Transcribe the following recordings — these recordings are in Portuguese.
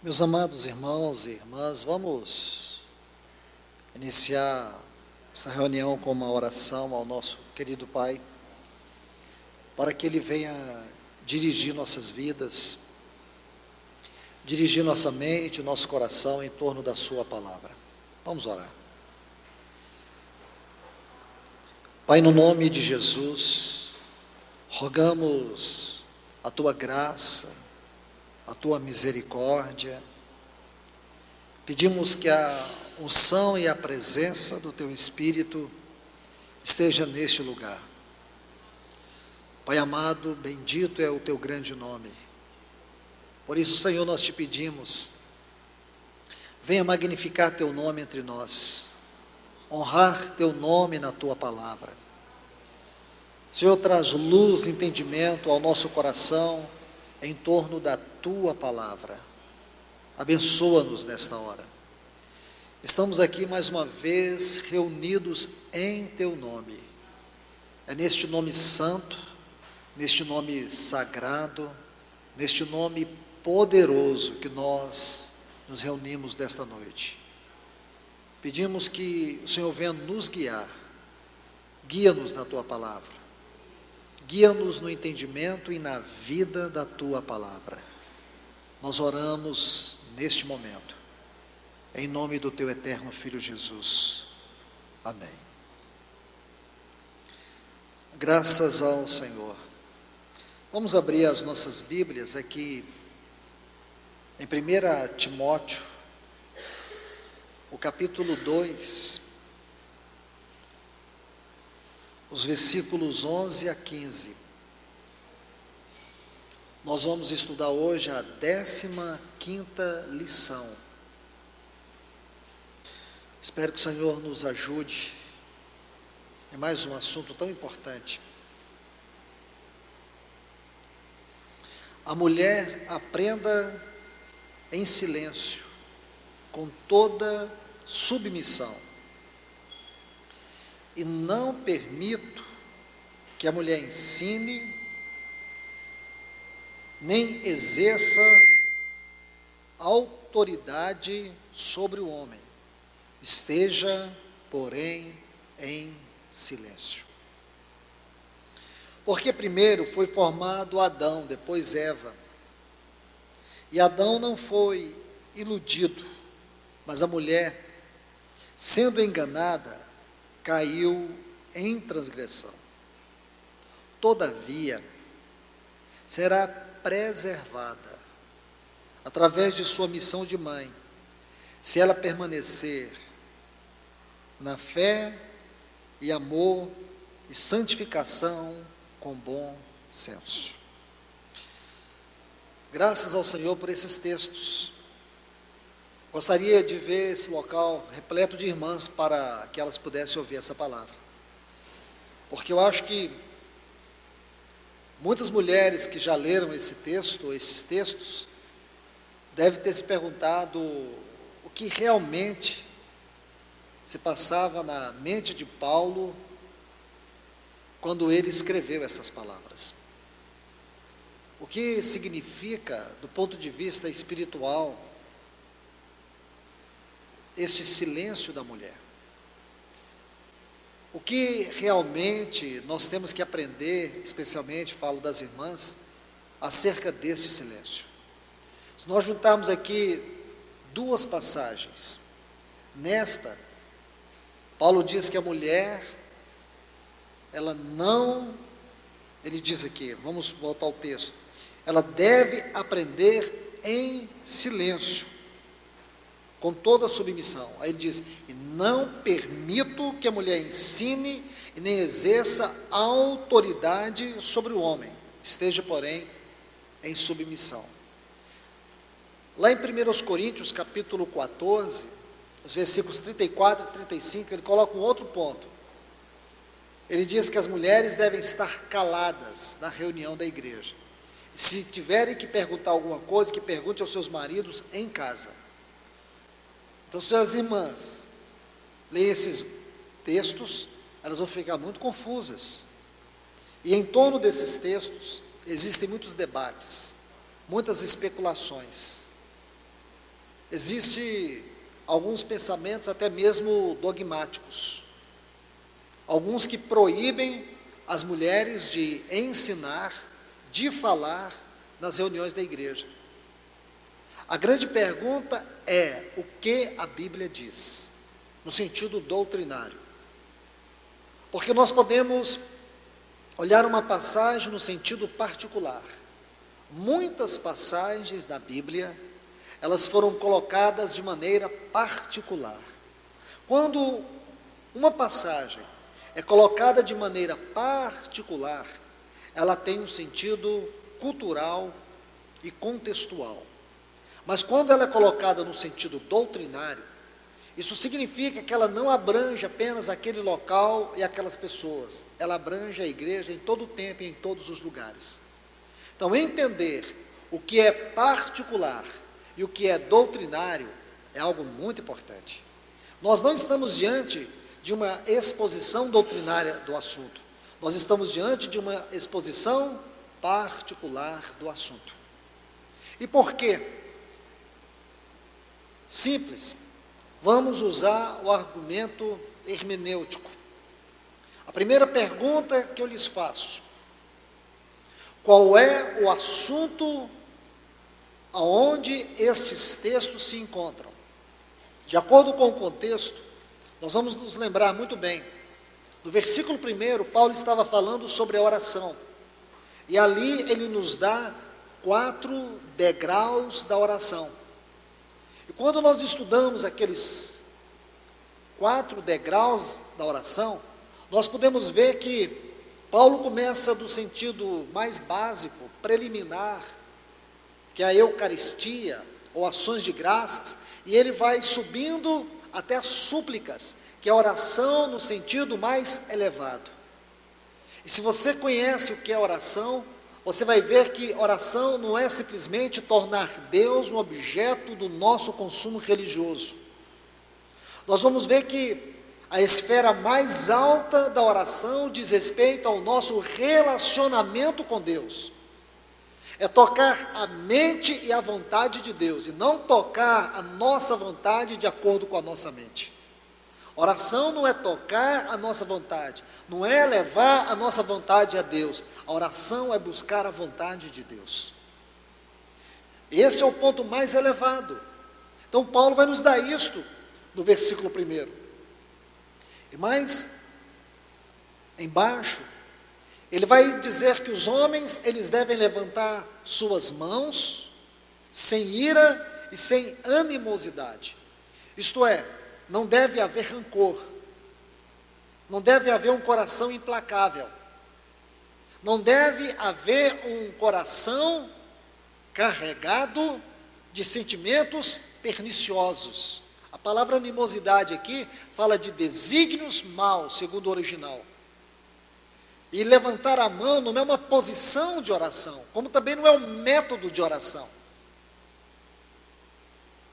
Meus amados irmãos e irmãs, vamos iniciar esta reunião com uma oração ao nosso querido Pai, para que Ele venha dirigir nossas vidas, dirigir nossa mente, nosso coração em torno da Sua palavra. Vamos orar. Pai, no nome de Jesus, rogamos a Tua graça, a Tua misericórdia, pedimos que a unção e a presença do Teu Espírito esteja neste lugar. Pai amado, bendito é o Teu grande nome. Por isso, Senhor, nós te pedimos, venha magnificar Teu nome entre nós, honrar Teu nome na Tua palavra. Senhor, traz luz e entendimento ao nosso coração em torno da Tua palavra. Abençoa-nos nesta hora. Estamos aqui mais uma vez reunidos em Teu nome. É neste nome santo, neste nome sagrado, neste nome poderoso que nós nos reunimos desta noite. Pedimos que o Senhor venha nos guiar. Guia-nos na Tua palavra. Guia-nos no entendimento e na vida da Tua palavra. Nós oramos neste momento, em nome do Teu eterno Filho Jesus. Amém. Graças ao Senhor. Vamos abrir as nossas Bíblias aqui em 1 Timóteo, o capítulo 2, os versículos 11 a 15. Nós vamos estudar hoje a 15ª lição. Espero que o Senhor nos ajude em mais um assunto tão importante. A mulher aprenda em silêncio, com toda submissão. E não permito que a mulher ensine, nem exerça autoridade sobre o homem. Esteja, porém, em silêncio. Porque primeiro foi formado Adão, depois Eva. E Adão não foi iludido, mas a mulher, sendo enganada, caiu em transgressão. Todavia, será preservada, através de sua missão de mãe, se ela permanecer na fé e amor e santificação com bom senso. Graças ao Senhor por esses textos. Gostaria de ver esse local repleto de irmãs para que elas pudessem ouvir essa palavra. Porque eu acho que muitas mulheres que já leram esse texto, esses textos, devem ter se perguntado o que realmente se passava na mente de Paulo quando ele escreveu essas palavras. O que significa, do ponto de vista espiritual, este silêncio da mulher? O que realmente nós temos que aprender, especialmente, falo das irmãs, acerca deste silêncio? Se nós juntarmos aqui duas passagens, nesta, Paulo diz que a mulher, ela não, ele diz aqui, vamos voltar ao texto, ela deve aprender em silêncio, com toda a submissão. Aí ele diz, e não permito que a mulher ensine e nem exerça autoridade sobre o homem, esteja, porém, em submissão. Lá em 1 Coríntios, capítulo 14, os versículos 34 e 35, ele coloca um outro ponto. Ele diz que as mulheres devem estar caladas na reunião da igreja. E se tiverem que perguntar alguma coisa, que pergunte aos seus maridos em casa. Então, se as irmãs leem esses textos, elas vão ficar muito confusas. E em torno desses textos, existem muitos debates, muitas especulações. Existem alguns pensamentos até mesmo dogmáticos, alguns que proíbem as mulheres de ensinar, de falar nas reuniões da igreja. A grande pergunta é: o que a Bíblia diz, no sentido doutrinário? Porque nós podemos olhar uma passagem no sentido particular. Muitas passagens da Bíblia, elas foram colocadas de maneira particular. Quando uma passagem é colocada de maneira particular, ela tem um sentido cultural e contextual. Mas quando ela é colocada no sentido doutrinário, isso significa que ela não abrange apenas aquele local e aquelas pessoas, ela abrange a igreja em todo o tempo e em todos os lugares. Então, entender o que é particular e o que é doutrinário é algo muito importante. Nós não estamos diante de uma exposição doutrinária do assunto, nós estamos diante de uma exposição particular do assunto. E por quê? Simples. Vamos usar o argumento hermenêutico. A primeira pergunta que eu lhes faço: qual é o assunto aonde estes textos se encontram? De acordo com o contexto, nós vamos nos lembrar muito bem. No versículo 1, Paulo estava falando sobre a oração. E ali ele nos dá 4 degraus da oração. E quando nós estudamos aqueles 4 degraus da oração, nós podemos ver que Paulo começa do sentido mais básico, preliminar, que é a Eucaristia, ou ações de graças, e ele vai subindo até as súplicas, que é a oração no sentido mais elevado. E se você conhece o que é oração, você vai ver que oração não é simplesmente tornar Deus um objeto do nosso consumo religioso. Nós vamos ver que a esfera mais alta da oração diz respeito ao nosso relacionamento com Deus. É tocar a mente e a vontade de Deus, e não tocar a nossa vontade de acordo com a nossa mente. Oração não é tocar a nossa vontade, não é levar a nossa vontade a Deus. A oração é buscar a vontade de Deus. Este é o ponto mais elevado. Então Paulo vai nos dar isto no versículo 1. E mais embaixo, ele vai dizer que os homens, eles devem levantar suas mãos sem ira e sem animosidade. Isto é, não deve haver rancor, não deve haver um coração implacável, não deve haver um coração carregado de sentimentos perniciosos. A palavra animosidade aqui fala de desígnios maus, segundo o original. E levantar a mão não é uma posição de oração, como também não é um método de oração.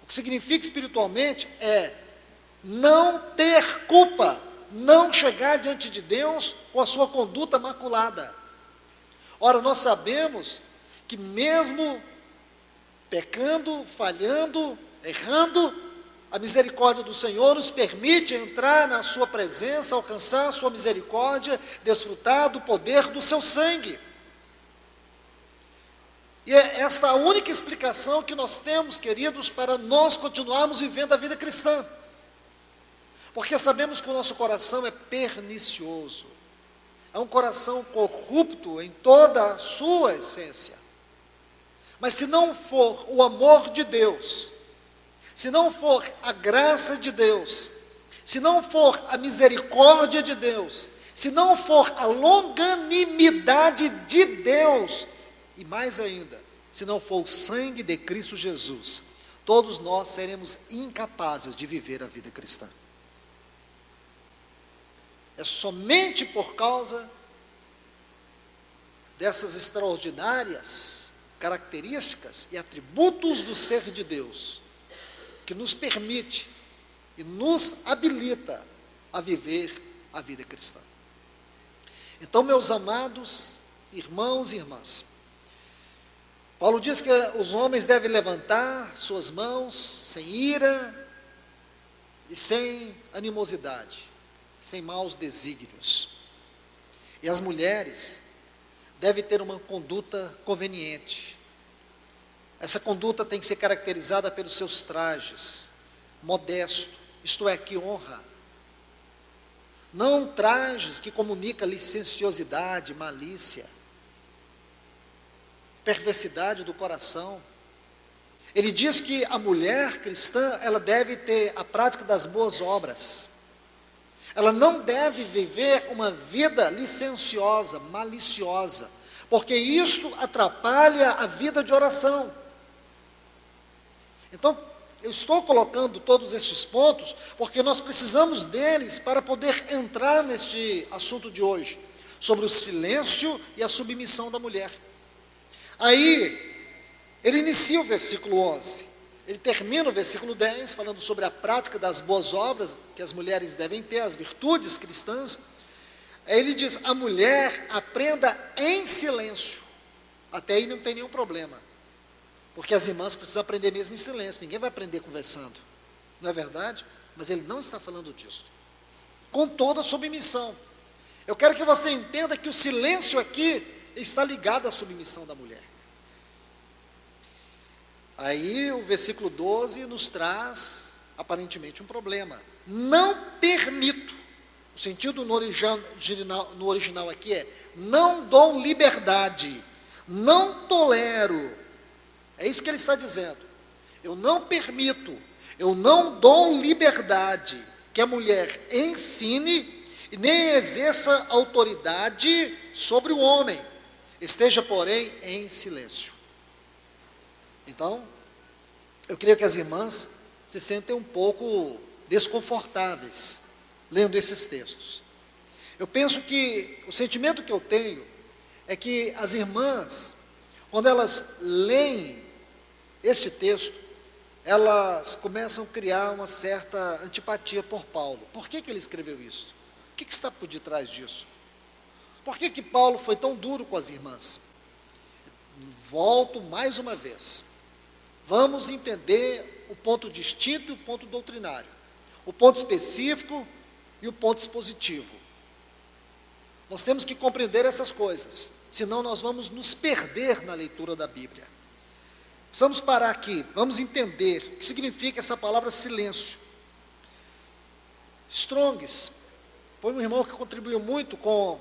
O que significa espiritualmente é não ter culpa, não chegar diante de Deus com a sua conduta maculada. Ora, nós sabemos que mesmo pecando, falhando, errando, a misericórdia do Senhor nos permite entrar na sua presença, alcançar a sua misericórdia, desfrutar do poder do seu sangue. E é esta a única explicação que nós temos, queridos, para nós continuarmos vivendo a vida cristã. Porque sabemos que o nosso coração é pernicioso, é um coração corrupto em toda a sua essência. Mas se não for o amor de Deus, se não for a graça de Deus, se não for a misericórdia de Deus, se não for a longanimidade de Deus, e mais ainda, se não for o sangue de Cristo Jesus, todos nós seremos incapazes de viver a vida cristã. É somente por causa dessas extraordinárias características e atributos do ser de Deus que nos permite e nos habilita a viver a vida cristã. Então, meus amados irmãos e irmãs, Paulo diz que os homens devem levantar suas mãos sem ira e sem animosidade, sem maus desígnios. E as mulheres devem ter uma conduta conveniente. Essa conduta tem que ser caracterizada pelos seus trajes, modesto, isto é, que honra. Não trajes que comunicam licenciosidade, malícia, perversidade do coração. Ele diz que a mulher cristã, ela deve ter a prática das boas obras. Ela não deve viver uma vida licenciosa, maliciosa, porque isso atrapalha a vida de oração. Então, eu estou colocando todos estes pontos, porque nós precisamos deles para poder entrar neste assunto de hoje, sobre o silêncio e a submissão da mulher. Aí, ele inicia o versículo 11, ele termina o versículo 10, falando sobre a prática das boas obras que as mulheres devem ter, as virtudes cristãs. Aí ele diz, a mulher aprenda em silêncio. Até aí não tem nenhum problema, porque as irmãs precisam aprender mesmo em silêncio, ninguém vai aprender conversando, não é verdade? Mas ele não está falando disso. Com toda a submissão. Eu quero que você entenda que o silêncio aqui está ligado à submissão da mulher. Aí o versículo 12 nos traz, aparentemente, um problema. Não permito, o sentido no original aqui é, não dou liberdade, não tolero. É isso que ele está dizendo. Eu não permito, eu não dou liberdade que a mulher ensine e nem exerça autoridade sobre o homem. Esteja, porém, em silêncio. Então, eu creio que as irmãs se sentem um pouco desconfortáveis lendo esses textos. Eu penso que o sentimento que eu tenho é que as irmãs, quando elas leem este texto, elas começam a criar uma certa antipatia por Paulo. Por que ele escreveu isso? O que está por detrás disso? Por que Paulo foi tão duro com as irmãs? Volto mais uma vez. Vamos entender o ponto distinto e o ponto doutrinário. O ponto específico e o ponto expositivo. Nós temos que compreender essas coisas, senão nós vamos nos perder na leitura da Bíblia. Precisamos parar aqui, vamos entender o que significa essa palavra silêncio. Strongs foi um irmão que contribuiu muito com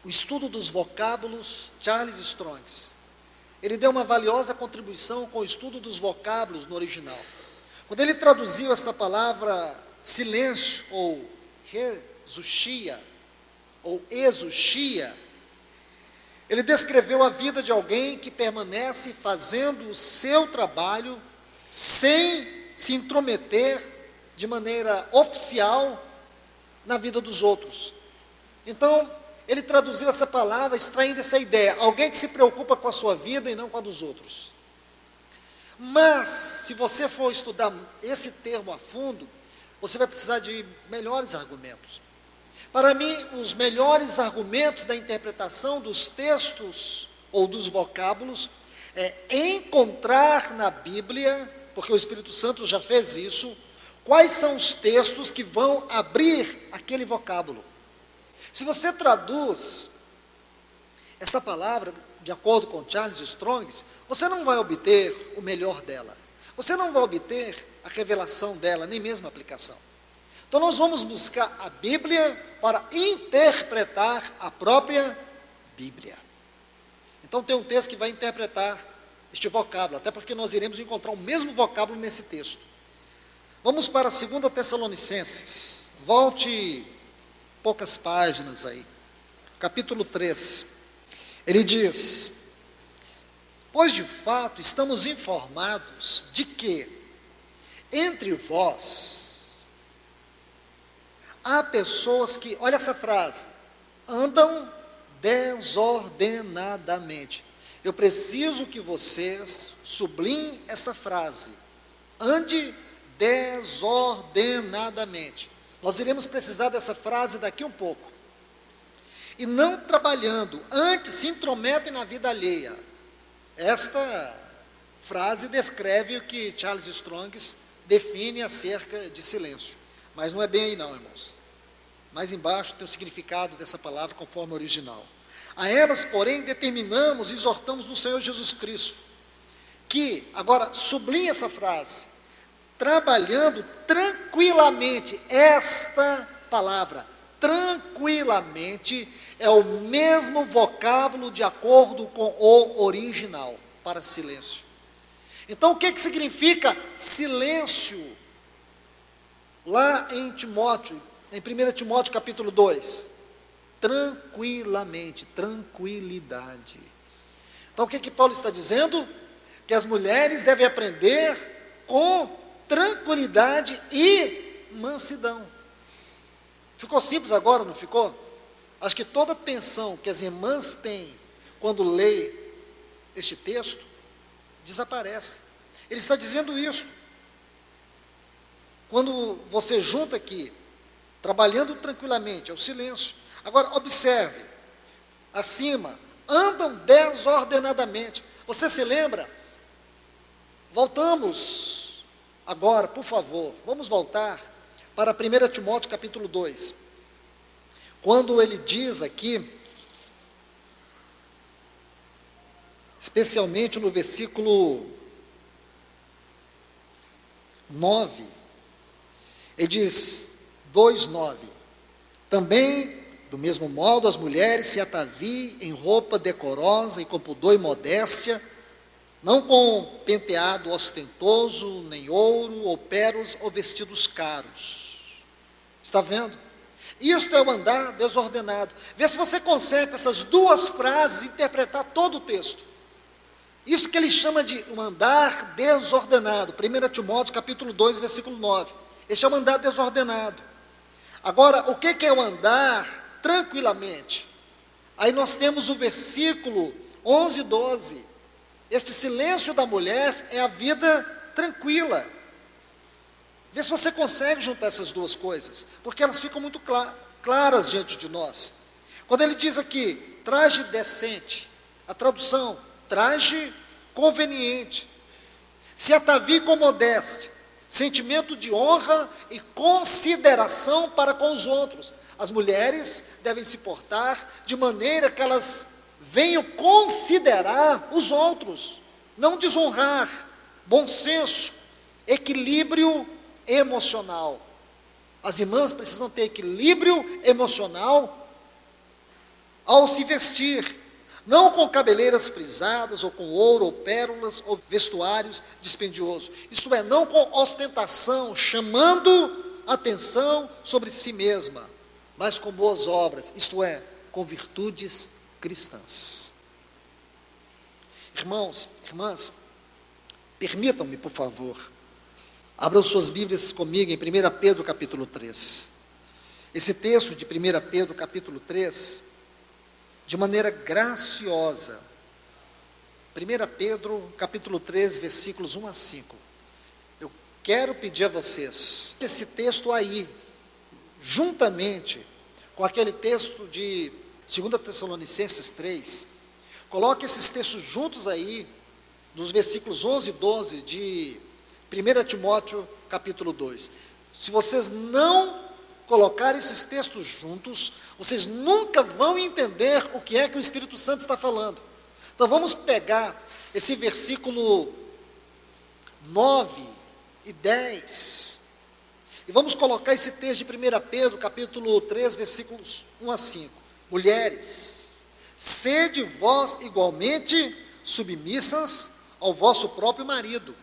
o estudo dos vocábulos, Charles Strongs. Ele deu uma valiosa contribuição com o estudo dos vocábulos no original. Quando ele traduziu esta palavra silêncio, ou rezuxia, ou exuxia, ele descreveu a vida de alguém que permanece fazendo o seu trabalho sem se intrometer de maneira oficial na vida dos outros. Então, ele traduziu essa palavra extraindo essa ideia, alguém que se preocupa com a sua vida e não com a dos outros. Mas, se você for estudar esse termo a fundo, você vai precisar de melhores argumentos. Para mim, os melhores argumentos da interpretação dos textos ou dos vocábulos é encontrar na Bíblia, porque o Espírito Santo já fez isso, quais são os textos que vão abrir aquele vocábulo. Se você traduz essa palavra de acordo com Charles Strongs, você não vai obter o melhor dela. Você não vai obter a revelação dela, nem mesmo a aplicação. Então nós vamos buscar a Bíblia para interpretar a própria Bíblia. Então tem um texto que vai interpretar este vocábulo, até porque nós iremos encontrar o mesmo vocábulo nesse texto. Vamos para 2 Tessalonicenses, volte poucas páginas aí, capítulo 3, ele diz, pois de fato estamos informados de que entre vós há pessoas que, olha essa frase, andam desordenadamente. Eu preciso que vocês sublinhem esta frase, ande desordenadamente. Nós iremos precisar dessa frase daqui um pouco. E não trabalhando, antes se intrometem na vida alheia. Esta frase descreve o que Charles Strong define acerca de silêncio. Mas não é bem aí não, irmãos. Mais embaixo tem o significado dessa palavra conforme o original. A elas, porém, determinamos e exortamos no Senhor Jesus Cristo, que, agora, sublinha essa frase, trabalhando tranquilamente, esta palavra, tranquilamente, é o mesmo vocábulo de acordo com o original, para silêncio. Então, o que significa silêncio? Lá em Timóteo, em 1 Timóteo capítulo 2, tranquilamente, tranquilidade. Então, o que Paulo está dizendo? Que as mulheres devem aprender com tranquilidade e mansidão. Ficou simples agora, não ficou? Acho que toda tensão que as irmãs têm quando leem este texto, desaparece. Ele está dizendo isso. Quando você junta aqui, trabalhando tranquilamente, é o silêncio. Agora, observe, acima, andam desordenadamente. Você se lembra? Voltamos agora, por favor, vamos voltar para 1 Timóteo capítulo 2. Quando ele diz aqui, especialmente no versículo 9, ele diz, 2:9, também, do mesmo modo, as mulheres se ataviem em roupa decorosa e com pudor e modéstia, não com penteado ostentoso, nem ouro, ou pérolas, ou vestidos caros. Está vendo? Isto é o andar desordenado. Vê se você consegue, com essas duas frases, interpretar todo o texto. Isso que ele chama de um andar desordenado. 1 Timóteo capítulo 2, versículo 9. Este é o andar desordenado. Agora, o que é o andar tranquilamente? Aí nós temos o versículo 11 e 12. Este silêncio da mulher é a vida tranquila. Vê se você consegue juntar essas duas coisas, porque elas ficam muito claras diante de nós. Quando ele diz aqui, traje decente, a tradução, traje conveniente, se atavie com modéstia, sentimento de honra e consideração para com os outros. As mulheres devem se portar de maneira que elas venham considerar os outros, não desonrar, bom senso, equilíbrio emocional. As irmãs precisam ter equilíbrio emocional ao se vestir, não com cabeleiras frisadas, ou com ouro, ou pérolas, ou vestuários dispendiosos. Isto é, não com ostentação, chamando atenção sobre si mesma, mas com boas obras, isto é, com virtudes cristãs. Irmãos, irmãs, permitam-me, por favor, abram suas Bíblias comigo em 1 Pedro capítulo 3. Esse texto de 1 Pedro capítulo 3, de maneira graciosa, 1 Pedro capítulo 3, versículos 1 a 5. Eu quero pedir a vocês, esse texto aí, juntamente com aquele texto de 2 Tessalonicenses 3, coloque esses textos juntos aí, nos versículos 11 e 12 de 1 Timóteo capítulo 2. Se vocês não colocarem esses textos juntos, vocês nunca vão entender o que é que o Espírito Santo está falando. Então vamos pegar esse versículo 9 e 10, e vamos colocar esse texto de 1 Pedro capítulo 3, versículos 1 a 5. Mulheres, sede vós igualmente submissas ao vosso próprio marido.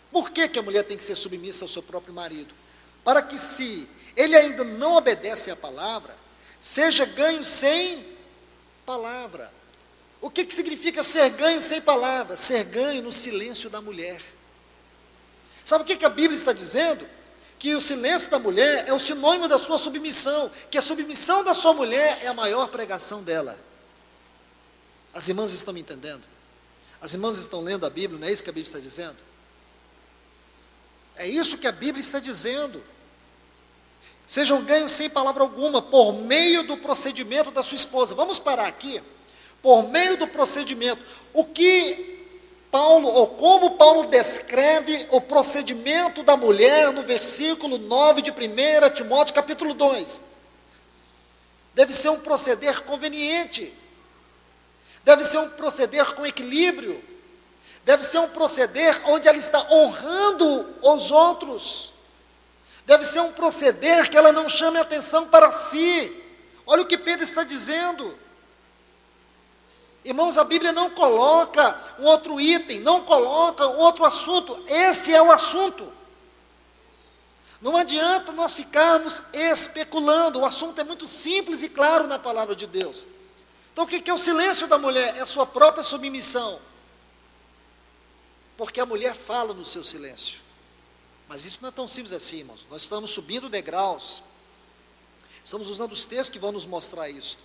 Por que a mulher tem que ser submissa ao seu próprio marido? Para que, se ele ainda não obedece à palavra, seja ganho sem palavra. O que significa ser ganho sem palavra? Ser ganho no silêncio da mulher. Sabe o que a Bíblia está dizendo? Que o silêncio da mulher é o sinônimo da sua submissão, que a submissão da sua mulher é a maior pregação dela. As irmãs estão me entendendo? As irmãs estão lendo a Bíblia, não é isso que a Bíblia está dizendo? É isso que a Bíblia está dizendo. Sejam ganhos sem palavra alguma, por meio do procedimento da sua esposa. Vamos parar aqui. Por meio do procedimento. O que Paulo, ou como Paulo descreve o procedimento da mulher no versículo 9 de 1 Timóteo capítulo 2. Deve ser um proceder conveniente, deve ser um proceder com equilíbrio, deve ser um proceder onde ela está honrando os outros, deve ser um proceder que ela não chame atenção para si. Olha o que Pedro está dizendo. Irmãos, a Bíblia não coloca um outro item, não coloca um outro assunto, este é o assunto. Não adianta nós ficarmos especulando, o assunto é muito simples e claro na palavra de Deus. Então o que é o silêncio da mulher? É a sua própria submissão. Porque a mulher fala no seu silêncio. Mas isso não é tão simples assim, irmãos. Nós estamos subindo degraus, estamos usando os textos que vão nos mostrar isso.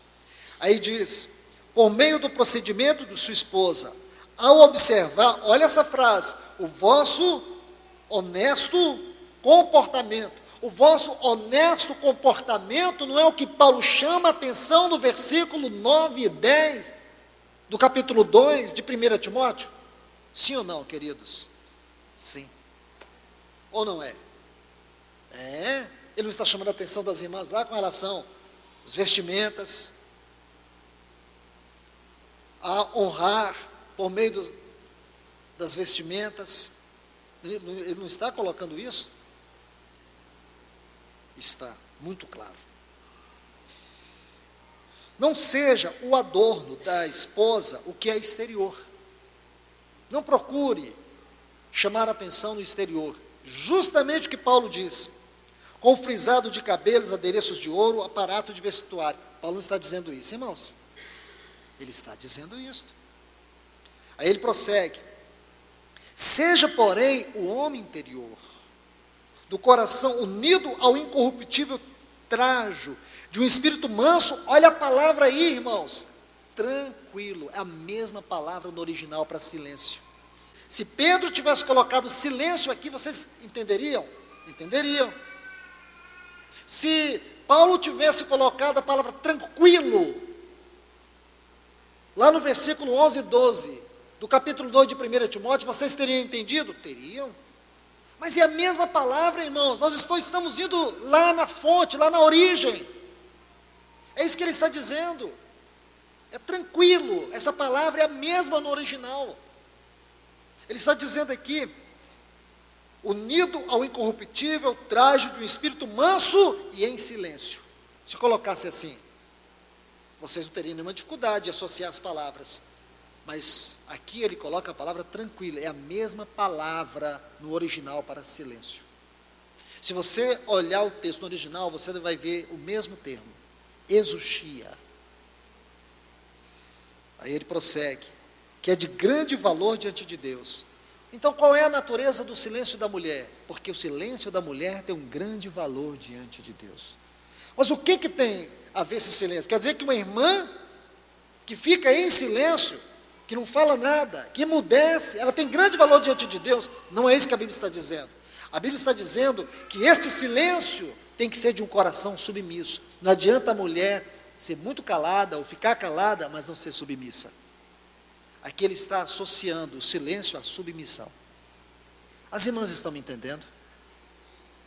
Aí diz: por meio do procedimento de sua esposa, ao observar, olha essa frase, o vosso honesto comportamento. O vosso honesto comportamento não é o que Paulo chama a atenção no versículo 9 e 10 do capítulo 2 de 1 Timóteo? Sim ou não, queridos? Sim. Ou não é? É. Ele não está chamando a atenção das irmãs lá com relação às vestimentas, a honrar por meio das vestimentas. Ele não está colocando isso? Está muito claro. Não seja o adorno da esposa o que é exterior. Não procure chamar a atenção no exterior. Justamente o que Paulo diz: com frisado de cabelos, adereços de ouro, aparato de vestuário. Paulo não está dizendo isso, irmãos. Ele está dizendo isso. Aí ele prossegue: seja, porém, o homem interior, do coração unido ao incorruptível trajo, de um espírito manso. Olha a palavra aí, irmãos, tranquilo, é a mesma palavra no original para silêncio. Se Pedro tivesse colocado silêncio aqui, vocês entenderiam? Entenderiam. Se Paulo tivesse colocado a palavra tranquilo, lá no versículo 11 e 12, do capítulo 2 de 1 Timóteo, vocês teriam entendido? Teriam. Mas é a mesma palavra, irmãos, nós estamos indo lá na fonte, lá na origem. É isso que ele está dizendo. É tranquilo, essa palavra é a mesma no original. Ele está dizendo aqui: unido ao incorruptível traje de um espírito manso e em silêncio. Se colocasse assim, vocês não teriam nenhuma dificuldade de associar as palavras. Mas aqui ele coloca a palavra tranquilo, é a mesma palavra no original para silêncio. Se você olhar o texto no original, você vai ver o mesmo termo, exousia. Aí ele prossegue, que é de grande valor diante de Deus. Então qual é a natureza do silêncio da mulher? Porque o silêncio da mulher tem um grande valor diante de Deus. Mas o que tem a ver esse silêncio? Quer dizer que uma irmã que fica em silêncio, que não fala nada, que emudece, ela tem grande valor diante de Deus? Não é isso que a Bíblia está dizendo. A Bíblia está dizendo que este silêncio tem que ser de um coração submisso. Não adianta a mulher ser muito calada ou ficar calada, mas não ser submissa. Aqui ele está associando o silêncio à submissão. As irmãs estão me entendendo?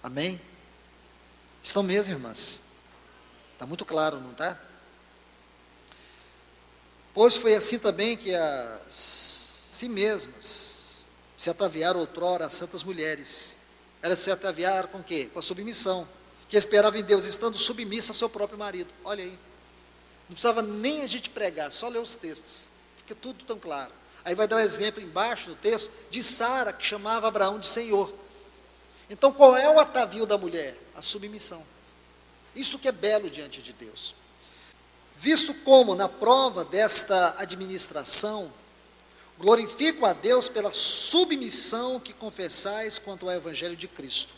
Amém? Estão mesmo, irmãs? Está muito claro, não está? Pois foi assim também que as si mesmas se ataviaram outrora as santas mulheres. Elas se ataviaram com o quê? Com a submissão, que esperavam em Deus, estando submissa ao seu próprio marido. Olha aí, não precisava nem a gente pregar, só ler os textos, fica tudo tão claro. Aí vai dar um exemplo embaixo do texto de Sara, que chamava Abraão de Senhor. Então qual é o atavio da mulher? A submissão. Isso que é belo diante de Deus. Visto como, na prova desta administração, glorifico a Deus pela submissão que confessais quanto ao Evangelho de Cristo,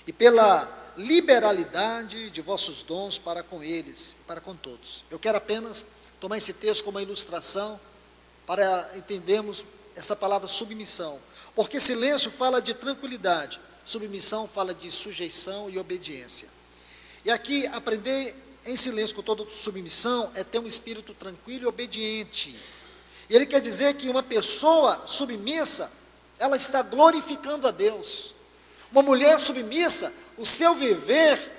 e pela liberalidade de vossos dons para com eles, para com todos. Eu quero apenas tomar esse texto como uma ilustração, para entendermos essa palavra submissão, porque silêncio fala de tranquilidade, submissão fala de sujeição e obediência. E aqui, aprender em silêncio com toda submissão é ter um espírito tranquilo e obediente. E ele quer dizer que uma pessoa submissa, ela está glorificando a Deus. Uma mulher submissa, o seu viver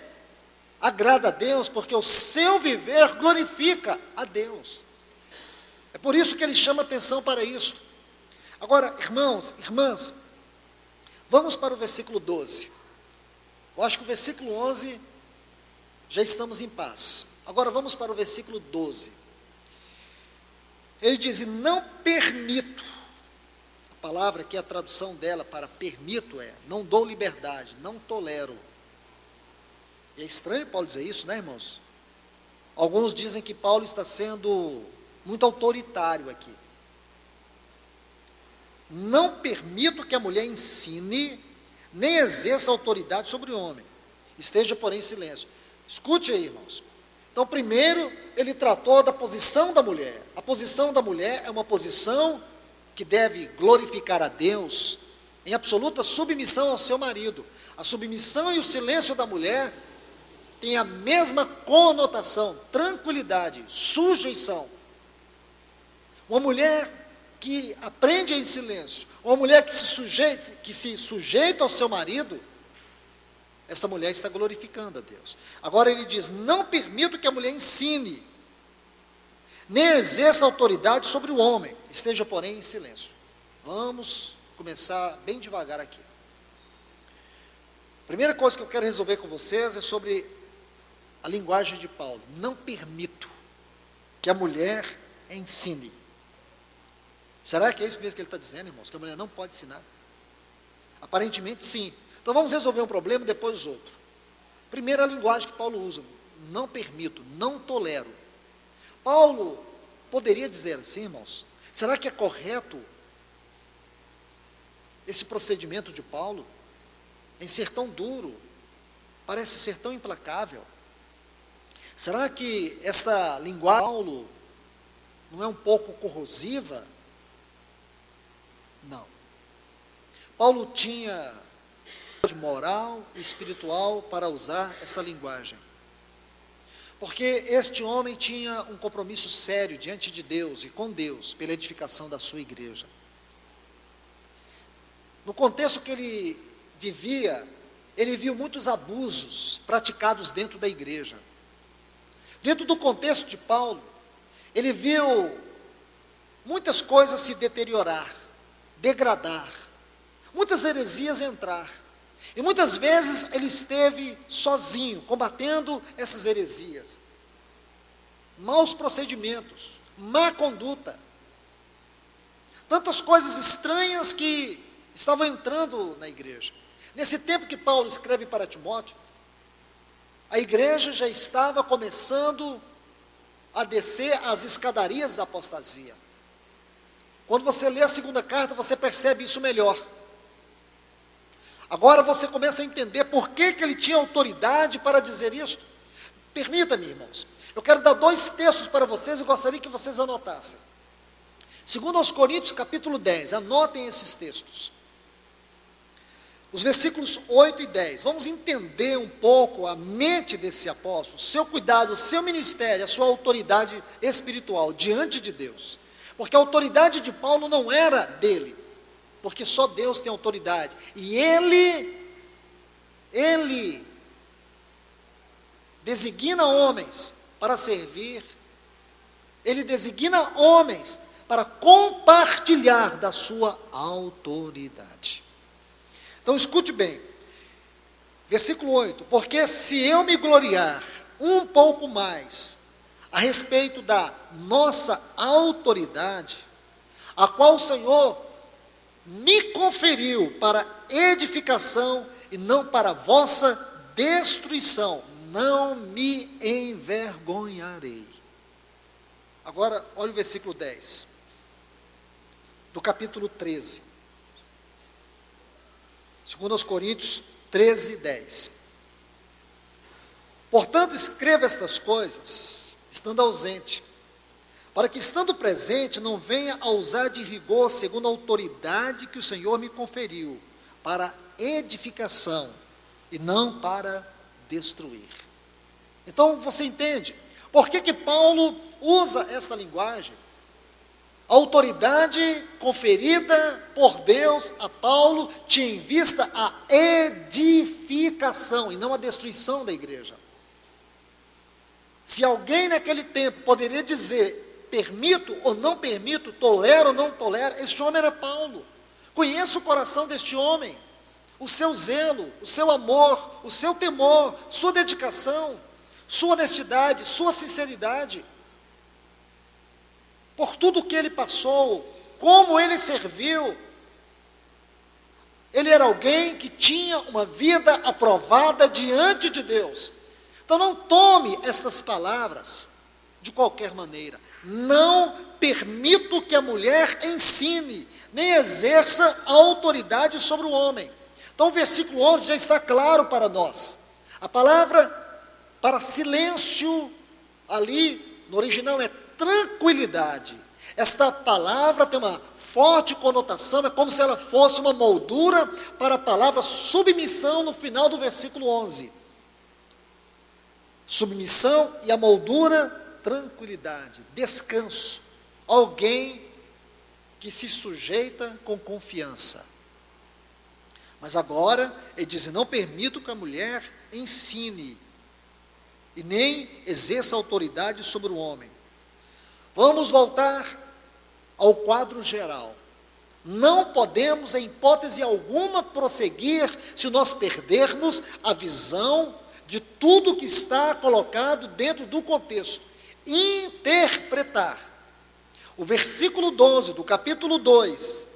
agrada a Deus, porque o seu viver glorifica a Deus. É por isso que ele chama atenção para isso. Agora, irmãos, irmãs, vamos para o versículo 12. Eu acho que o versículo 11, já estamos em paz. Agora vamos para o versículo 12. Ele diz: não permito. A palavra aqui, a tradução dela para permito é: não dou liberdade, não tolero. E é estranho Paulo dizer isso, né, irmãos? Alguns dizem que Paulo está sendo muito autoritário aqui. Não permito que a mulher ensine, nem exerça autoridade sobre o homem. Esteja, porém, em silêncio. Escute aí, irmãos. Então, primeiro, ele tratou da posição da mulher. A posição da mulher é uma posição que deve glorificar a Deus em absoluta submissão ao seu marido. A submissão e o silêncio da mulher têm a mesma conotação: tranquilidade, sujeição. Uma mulher que aprende em silêncio, uma mulher que se sujeita ao seu marido, essa mulher está glorificando a Deus. Agora ele diz: não permito que a mulher ensine, nem exerça autoridade sobre o homem, esteja, porém, em silêncio. Vamos começar bem devagar aqui. A primeira coisa que eu quero resolver com vocês é sobre a linguagem de Paulo. Não permito que a mulher ensine. Será que é isso mesmo que ele está dizendo, irmãos? Que a mulher não pode ensinar? Aparentemente, sim. Então vamos resolver um problema e depois outro. Primeiro, a linguagem que Paulo usa: não permito, não tolero. Paulo poderia dizer assim, irmãos: será que é correto esse procedimento de Paulo, em ser tão duro, parece ser tão implacável? Será que essa linguagem de Paulo não é um pouco corrosiva? Não. Paulo tinha moral e espiritual para usar essa linguagem, porque este homem tinha um compromisso sério diante de Deus e com Deus, pela edificação da sua igreja. No contexto que ele vivia, ele viu muitos abusos praticados dentro da igreja. Dentro do contexto de Paulo, ele viu muitas coisas se deteriorar, degradar, muitas heresias entrar. E muitas vezes ele esteve sozinho, combatendo essas heresias. Maus procedimentos, má conduta. Tantas coisas estranhas que estavam entrando na igreja. Nesse tempo que Paulo escreve para Timóteo, a igreja já estava começando a descer as escadarias da apostasia. Quando você lê a segunda carta, você percebe isso melhor. Agora você começa a entender por que ele tinha autoridade para dizer isso. Permita-me, irmãos, eu quero dar 2 textos para vocês e gostaria que vocês anotassem. 2 Coríntios, capítulo 10, anotem esses textos. Os versículos 8 e 10. Vamos entender um pouco a mente desse apóstolo, o seu cuidado, o seu ministério, a sua autoridade espiritual diante de Deus. Porque a autoridade de Paulo não era dele, porque só Deus tem autoridade. E ele designa homens para servir, ele designa homens para compartilhar da sua autoridade. Então escute bem, versículo 8: porque se eu me gloriar um pouco mais a respeito da nossa autoridade, a qual o Senhor me conferiu para edificação e não para vossa destruição, não me envergonharei. Agora, olha o versículo 10, do capítulo 13. 2 Coríntios 13, 10. Portanto, escreva estas coisas, estando ausente, para que, estando presente, não venha a usar de rigor segundo a autoridade que o Senhor me conferiu, para edificação e não para destruir. Então, você entende por que Paulo usa esta linguagem? A autoridade conferida por Deus a Paulo tinha em vista a edificação e não a destruição da igreja. Se alguém naquele tempo poderia dizer, permito ou não permito, tolero ou não tolero, este homem era Paulo. Conheço o coração deste homem, o seu zelo, o seu amor, o seu temor, sua dedicação, sua honestidade, sua sinceridade. Por tudo que ele passou, como ele serviu. Ele era alguém que tinha uma vida aprovada diante de Deus. Então não tome estas palavras de qualquer maneira. Não permito que a mulher ensine, nem exerça a autoridade sobre o homem. Então o versículo 11 já está claro para nós. A palavra para silêncio ali no original é tranquilidade. Esta palavra tem uma forte conotação, é como se ela fosse uma moldura para a palavra submissão no final do versículo 11. Submissão e a moldura, tranquilidade, descanso. Alguém que se sujeita com confiança. Mas agora, ele diz, não permito que a mulher ensine e nem exerça autoridade sobre o homem. Vamos voltar ao quadro geral. Não podemos, em hipótese alguma, prosseguir se nós perdermos a visão de tudo que está colocado dentro do contexto. Interpretar. O versículo 12 do capítulo 2,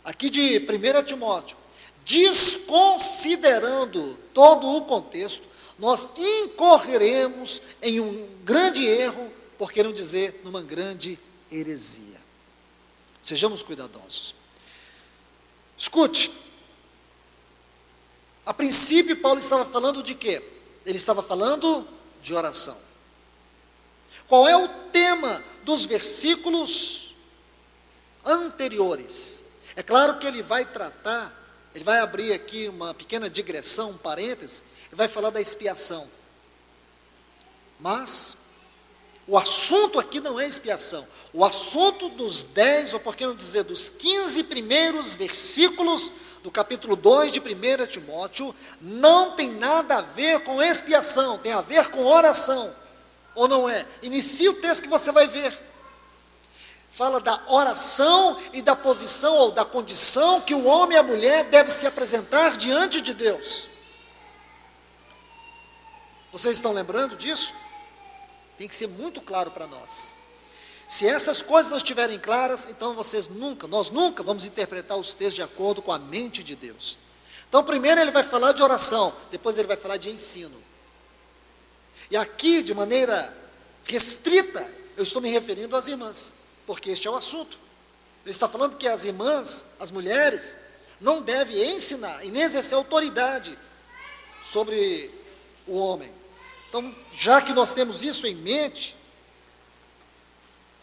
aqui de 1 Timóteo, desconsiderando todo o contexto, nós incorreremos em um grande erro, por que não dizer, numa grande heresia. Sejamos cuidadosos. Escute, a princípio Paulo estava falando de quê? Ele estava falando de oração. Qual é o tema dos versículos anteriores? É claro que ele vai tratar, ele vai abrir aqui uma pequena digressão, um parêntese, e vai falar da expiação. Mas o assunto aqui não é expiação. O assunto dos 10, ou por que não dizer, dos 15 primeiros versículos do capítulo 2 de 1 Timóteo, não tem nada a ver com expiação, tem a ver com oração. Ou não é? Inicia o texto que você vai ver. Fala da oração e da posição, ou da condição que o homem e a mulher devem se apresentar diante de Deus. Vocês estão lembrando disso? Tem que ser muito claro para nós. Se essas coisas não estiverem claras, então nós nunca vamos interpretar os textos de acordo com a mente de Deus. Então primeiro ele vai falar de oração, depois ele vai falar de ensino. E aqui, de maneira restrita, eu estou me referindo às irmãs, porque este é o assunto. Ele está falando que as irmãs, as mulheres, não devem ensinar e nem exercer autoridade sobre o homem. Então, já que nós temos isso em mente,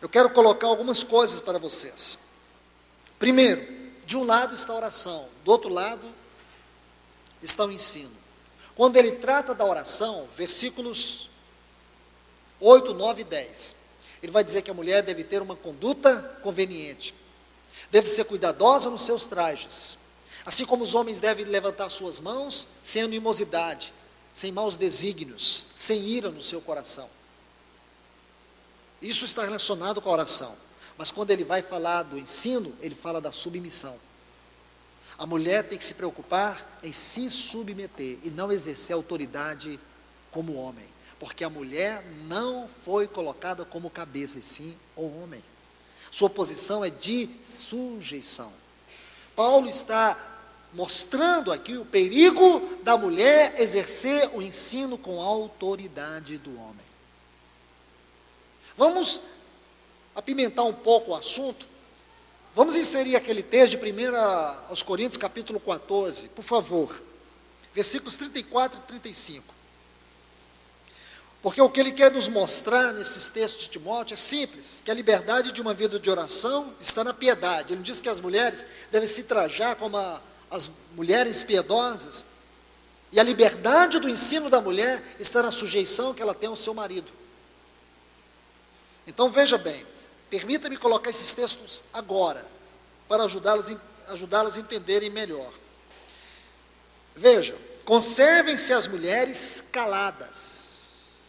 eu quero colocar algumas coisas para vocês. Primeiro, de um lado está a oração, do outro lado está o ensino. Quando ele trata da oração, versículos 8, 9 e 10, ele vai dizer que a mulher deve ter uma conduta conveniente, deve ser cuidadosa nos seus trajes, assim como os homens devem levantar suas mãos sem animosidade, sem maus desígnios, sem ira no seu coração. Isso está relacionado com a oração. Mas quando ele vai falar do ensino, ele fala da submissão. A mulher tem que se preocupar em se submeter e não exercer autoridade como homem. Porque a mulher não foi colocada como cabeça, e sim o homem. Sua posição é de sujeição. Paulo está mostrando aqui o perigo da mulher exercer o ensino com a autoridade do homem. Vamos apimentar um pouco o assunto. Vamos inserir aquele texto de 1 aos Coríntios, capítulo 14, por favor. Versículos 34 e 35. Porque o que ele quer nos mostrar nesses textos de Timóteo é simples, que a liberdade de uma vida de oração está na piedade. Ele diz que as mulheres devem se trajar como as mulheres piedosas, e a liberdade do ensino da mulher está na sujeição que ela tem ao seu marido. Então veja bem, permita-me colocar esses textos agora, para ajudá-las a entenderem melhor. Vejam, conservem-se as mulheres caladas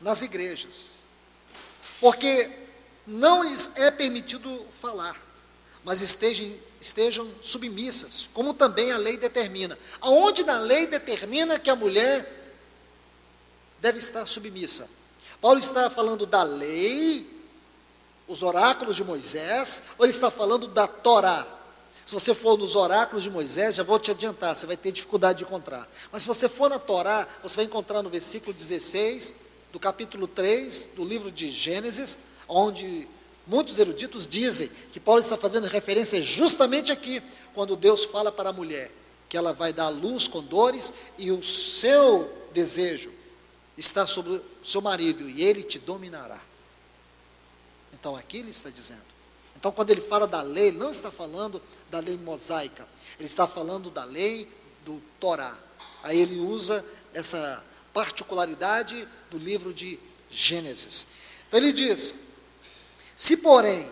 nas igrejas, porque não lhes é permitido falar, mas estejam submissas, como também a lei determina. Aonde na lei determina que a mulher deve estar submissa? Paulo está falando da lei, os oráculos de Moisés, ou ele está falando da Torá? Se você for nos oráculos de Moisés, já vou te adiantar, você vai ter dificuldade de encontrar. Mas se você for na Torá, você vai encontrar no versículo 16, do capítulo 3, do livro de Gênesis, onde muitos eruditos dizem que Paulo está fazendo referência justamente aqui, quando Deus fala para a mulher, que ela vai dar à luz com dores, e o seu desejo está sobre o seu marido, e ele te dominará. Então aqui ele está dizendo. Então quando ele fala da lei, ele não está falando da lei mosaica, ele está falando da lei do Torá. Aí ele usa essa particularidade do livro de Gênesis. Então ele diz: se porém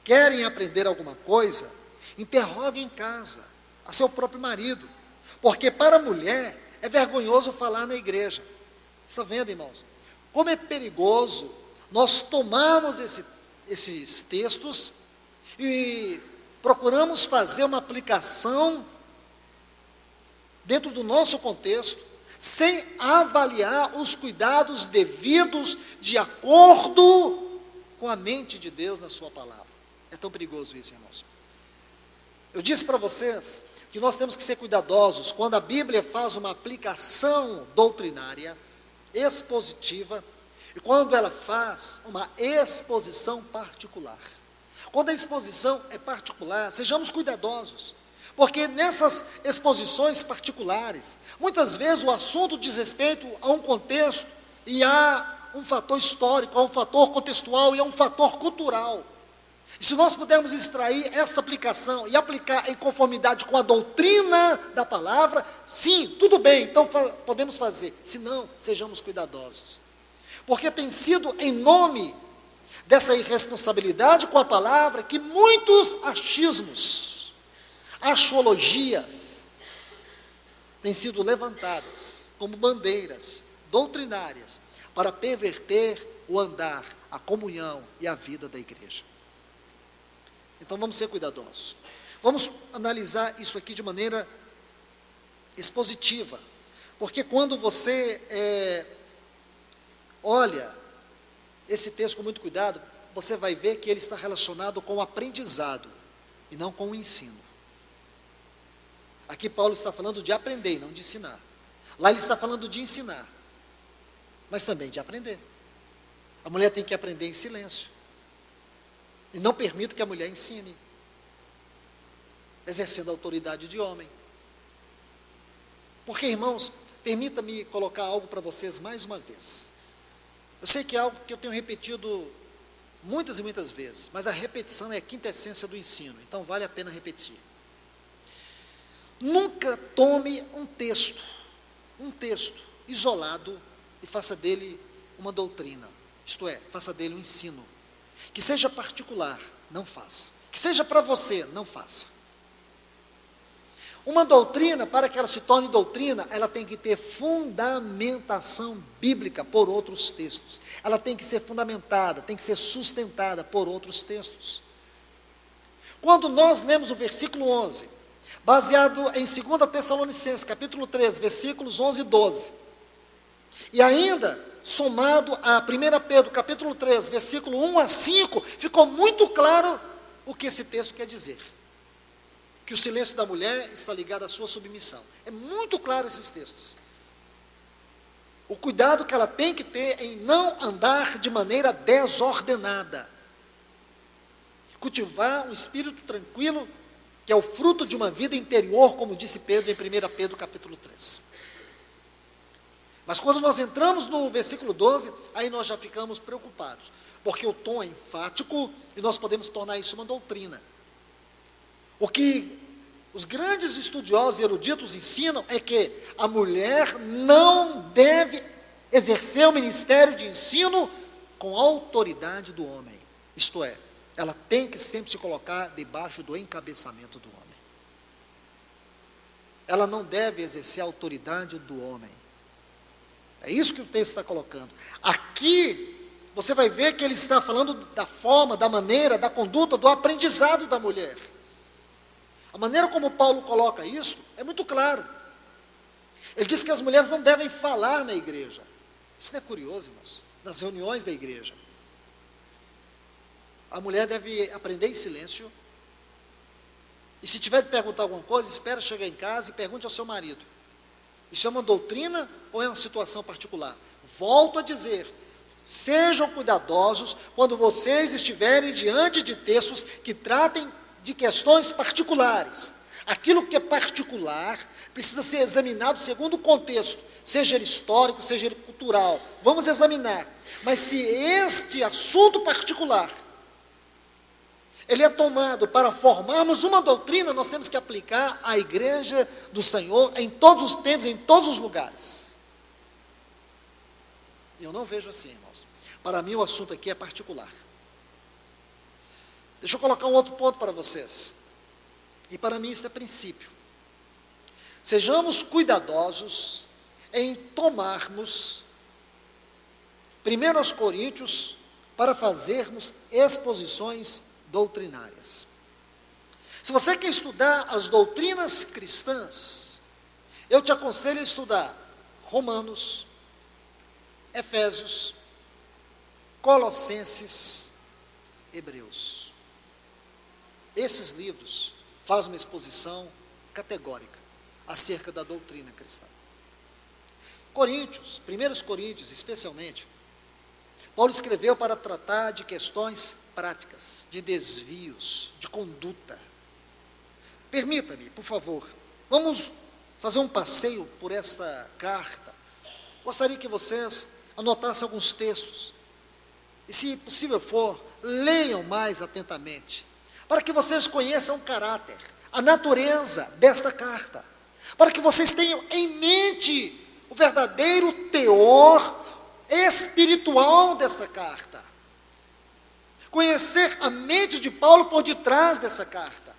querem aprender alguma coisa, interroguem em casa a seu próprio marido, porque para a mulher é vergonhoso falar na igreja. Está vendo, irmãos? Como é perigoso nós tomarmos esses textos e procuramos fazer uma aplicação dentro do nosso contexto, sem avaliar os cuidados devidos de acordo com a mente de Deus na sua palavra. É tão perigoso isso, irmãos. Eu disse para vocês que nós temos que ser cuidadosos quando a Bíblia faz uma aplicação doutrinária, expositiva, e quando ela faz uma exposição particular. Quando a exposição é particular, sejamos cuidadosos, porque nessas exposições particulares, muitas vezes o assunto diz respeito a um contexto, e há um fator histórico, há um fator contextual e há um fator cultural. E se nós pudermos extrair essa aplicação e aplicar em conformidade com a doutrina da palavra, sim, tudo bem, então podemos fazer. Se não, sejamos cuidadosos. Porque tem sido em nome dessa irresponsabilidade com a palavra que muitos achismos, axiologias, têm sido levantadas como bandeiras doutrinárias para perverter o andar, a comunhão e a vida da igreja. Então vamos ser cuidadosos. Vamos analisar isso aqui de maneira expositiva, porque quando você olha esse texto com muito cuidado, você vai ver que ele está relacionado com o aprendizado e não com o ensino. Aqui Paulo está falando de aprender e não de ensinar. Lá ele está falando de ensinar, mas também de aprender. A mulher tem que aprender em silêncio. E não permito que a mulher ensine, exercendo a autoridade de homem. Porque, irmãos, permita-me colocar algo para vocês mais uma vez. Eu sei que é algo que eu tenho repetido muitas e muitas vezes, mas a repetição é a quintessência do ensino, então vale a pena repetir. Nunca tome um texto isolado e faça dele uma doutrina, isto é, faça dele um ensino. Que seja particular, não faça. Que seja para você, não faça. Uma doutrina, para que ela se torne doutrina, ela tem que ter fundamentação bíblica por outros textos. Ela tem que ser fundamentada, tem que ser sustentada por outros textos. Quando nós lemos o versículo 11, baseado em 2 Tessalonicenses, capítulo 3, versículos 11 e 12, e ainda somado a 1 Pedro, capítulo 3, versículo 1 a 5, ficou muito claro o que esse texto quer dizer. Que o silêncio da mulher está ligado à sua submissão. É muito claro esses textos. O cuidado que ela tem que ter em não andar de maneira desordenada. Cultivar um espírito tranquilo, que é o fruto de uma vida interior, como disse Pedro em 1 Pedro, capítulo 3. Mas quando nós entramos no versículo 12, aí nós já ficamos preocupados, porque o tom é enfático e nós podemos tornar isso uma doutrina. O que os grandes estudiosos e eruditos ensinam é que a mulher não deve exercer o ministério de ensino com a autoridade do homem. Isto é, ela tem que sempre se colocar debaixo do encabeçamento do homem. Ela não deve exercer a autoridade do homem. É isso que o texto está colocando. Aqui, você vai ver que ele está falando da forma, da maneira, da conduta, do aprendizado da mulher. A maneira como Paulo coloca isso é muito claro. Ele diz que as mulheres não devem falar na igreja. Isso não é curioso, irmãos? Nas reuniões da igreja. A mulher deve aprender em silêncio. E se tiver de perguntar alguma coisa, espera chegar em casa e pergunte ao seu marido. Isso é uma doutrina ou é uma situação particular? Volto a dizer, sejam cuidadosos quando vocês estiverem diante de textos que tratem de questões particulares. Aquilo que é particular precisa ser examinado segundo o contexto, seja ele histórico, seja ele cultural. Vamos examinar. Mas se este assunto particular ele é tomado para formarmos uma doutrina, nós temos que aplicar à igreja do Senhor em todos os tempos, em todos os lugares. Eu não vejo assim, irmãos. Para mim o assunto aqui é particular. Deixa eu colocar um outro ponto para vocês. E para mim isso é princípio. Sejamos cuidadosos em tomarmos 1 Coríntios para fazermos exposições doutrinárias. Se você quer estudar as doutrinas cristãs, eu te aconselho a estudar Romanos, Efésios, Colossenses, Hebreus. Esses livros fazem uma exposição categórica acerca da doutrina cristã. Coríntios, 1 Coríntios especialmente, Paulo escreveu para tratar de questões práticas, de desvios, de conduta. Permita-me, por favor, vamos fazer um passeio por esta carta. Gostaria que vocês anotassem alguns textos. E, se possível for, leiam mais atentamente, para que vocês conheçam o caráter, a natureza desta carta, para que vocês tenham em mente o verdadeiro teor espiritual desta carta. Conhecer a mente de Paulo por detrás dessa carta.